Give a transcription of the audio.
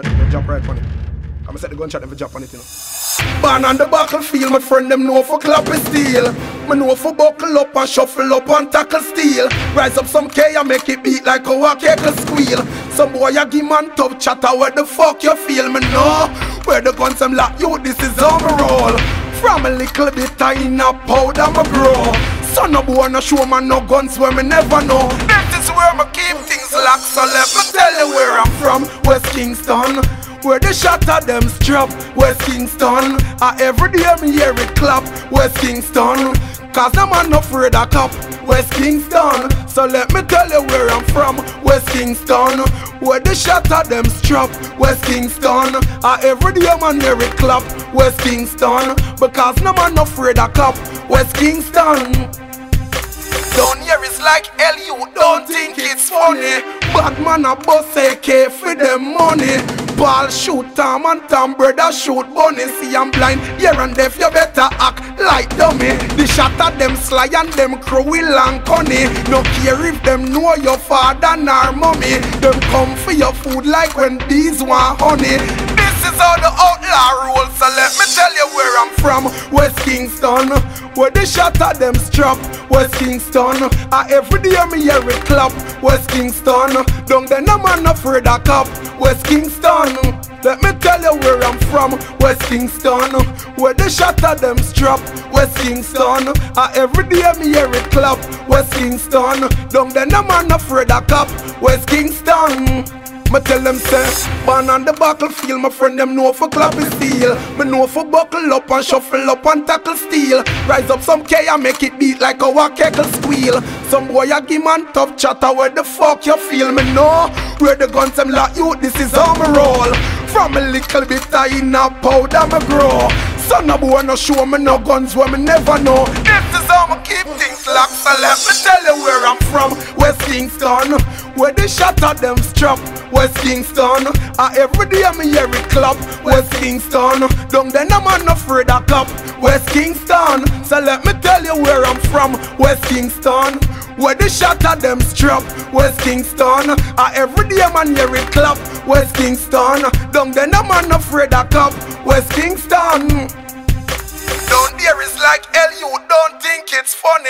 They drop right on it. I'ma set the gunshot and drop on it, you know. Born on the battlefield, my friend them know for clap and steel. Me know for buckle up and shuffle up and tackle steel. Rise up some K and make it beat like a walk squeal. Some boy a give man tough chatter, where the fuck you feel? Me know where the guns them lock you, this is on my roll. From a little bit I in a powder me grow. Son of boy no show man no guns where me never know. This is where me keep things locked, so let me tell you where I'm from. West Kingston, where the shot of them strap. West Kingston, every day me hear it clap. West Kingston, cause no man no afraid of cop. West Kingston, so let me tell you where I'm from. West Kingston, where the shot of them strap. West Kingston, every day man hear it clap. West Kingston, because no man no afraid of cop. West Kingston, down here it's like hell, you don't think it's funny. Bad man a bust AK for them money. Ball shoot Tom and Tom brother shoot bunny. See I'm blind, here and deaf, you better act like dummy. The shot at them sly and them cruel and cunny. No care if them know your father nor mommy. Them come for your food like when bees want honey. This is how the outlaw rolls, so let me tell you where I'm from. West Kingston, where the shot at them strap. West Kingston, every day me hear it clap. West Kingston, don't there no man afraid of cop. West Kingston, let me tell you where I'm from. West Kingston, where the shot at them strap. West Kingston, every day me hear it clap. West Kingston, don't there no man afraid of cop. West Kingston, me tell them say, born on the battlefield, my friend them know for clap and steel. Me know for buckle up and shuffle up and tackle steel. Rise up some K and make it beat like a walk squeal. Some boy a give man tough chatter, where the fuck you feel? Me know where the guns them lock you, this is how me roll. From a little bit I in a powder me grow. Son of boy no show me no guns where me never know. This is how me keep things locked, so let me tell you where I'm from. West Kingston, where the shot at them strap. West Kingston, every day me hear it clap. West Kingston, don't there no man afraid of cop. West Kingston, so let me tell you where I'm from. West Kingston, where the shot at them strap. West Kingston, every day man hear it clap. West Kingston, don't there no man afraid of cop. West Kingston, down there is like hell, you don't think it's funny.